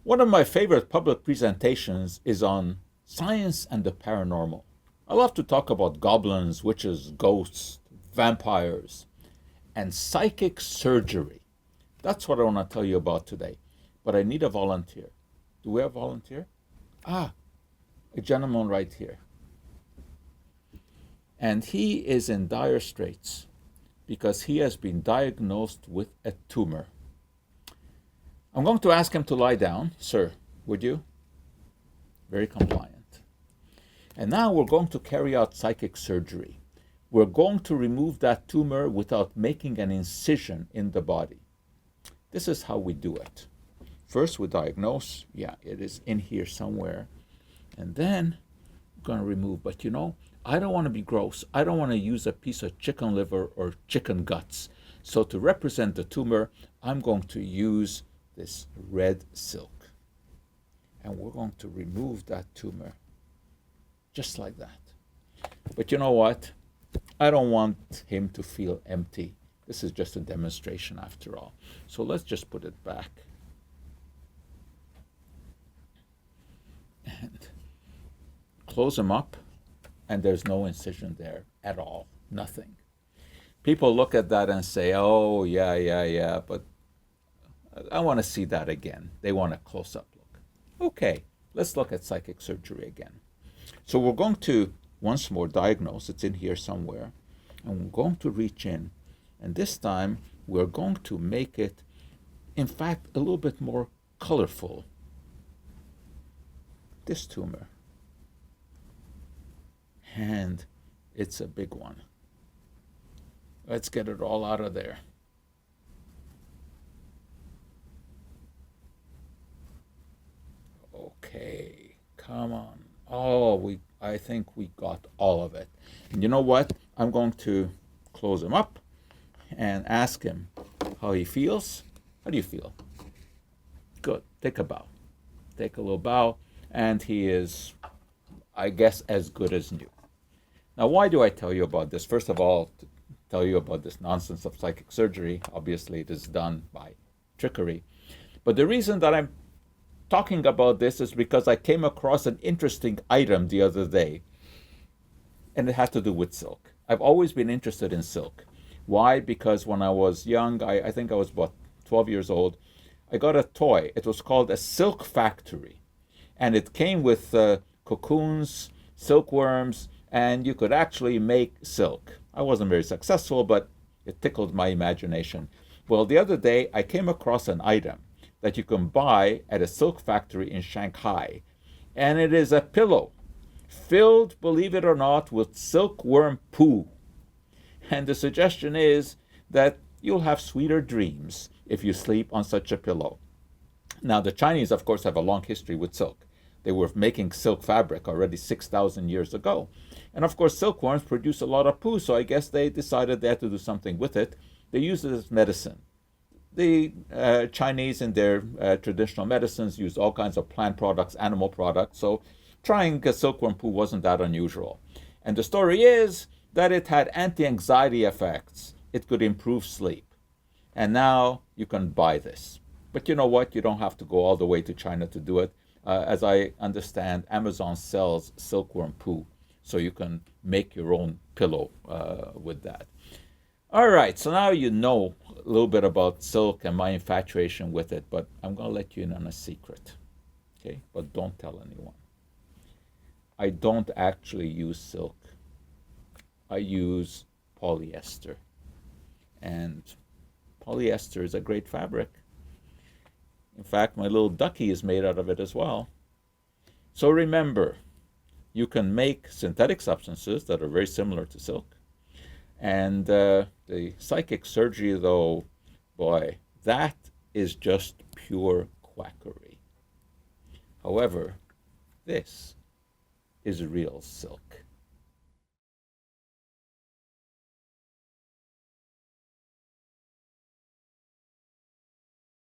One of my favorite public presentations is on science and the paranormal. I love to talk about goblins, witches, ghosts, vampires, and psychic surgery. That's what I want to tell you about today. But I need a volunteer. Do we have a volunteer? Ah, a gentleman right here. And he is in dire straits because he has been diagnosed with a tumor. I'm going to ask him to lie down. Sir, would you? Very compliant. And now we're going to carry out psychic surgery. We're going to remove that tumor without making an incision in the body. This is how we do it. First, we diagnose. Yeah, it is in here somewhere. And then we're going to remove. But I don't want to be gross. I don't want to use a piece of chicken liver or chicken guts. So to represent the tumor, I'm going to use this red silk. And we're going to remove that tumor just like that. But you know what? I don't want him to feel empty. This is just a demonstration after all. So let's just put it back. And close him up. And there's no incision there at all. Nothing. People look at that and say, oh, yeah, but I want to see that again. They want a close-up look. Okay, let's look at psychic surgery again. So we're going to, once more, diagnose. It's in here somewhere. And we're going to reach in. And this time, we're going to make it, in fact, a little bit more colorful. This tumor. And it's a big one. Let's get it all out of there. Okay, come on. Oh, I think we got all of it. And you know what? I'm going to close him up and ask him how he feels. How do you feel? Good. Take a bow. Take a little bow. And he is, I guess, as good as new. Now, why do I tell you about this? First of all, to tell you about this nonsense of psychic surgery. Obviously, it is done by trickery. But the reason that I'm talking about this is because I came across an interesting item the other day, and it had to do with silk. I've always been interested in silk. Why? Because when I was young, I think I was about 12 years old, I got a toy. It was called a silk factory. And it came with cocoons, silkworms, and you could actually make silk. I wasn't very successful, but it tickled my imagination. Well, the other day, I came across an item that you can buy at a silk factory in Shanghai. And it is a pillow filled, believe it or not, with silkworm poo. And the suggestion is that you'll have sweeter dreams if you sleep on such a pillow. Now, the Chinese, of course, have a long history with silk. They were making silk fabric already 6,000 years ago. And of course, silkworms produce a lot of poo, so I guess they decided they had to do something with it. They used it as medicine. The Chinese in their traditional medicines used all kinds of plant products, animal products, so trying silkworm poo wasn't that unusual. And the story is that it had anti-anxiety effects. It could improve sleep. And now you can buy this. But you know what? You don't have to go all the way to China to do it. As I understand, Amazon sells silkworm poo, so you can make your own pillow with that. All right, so now you know a little bit about silk and my infatuation with it, but I'm going to let you in on a secret, okay? But don't tell anyone. I don't actually use silk. I use polyester. And polyester is a great fabric. In fact, my little ducky is made out of it as well. So remember, you can make synthetic substances that are very similar to silk. And the psychic surgery, though, boy, that is just pure quackery. However, this is real silk.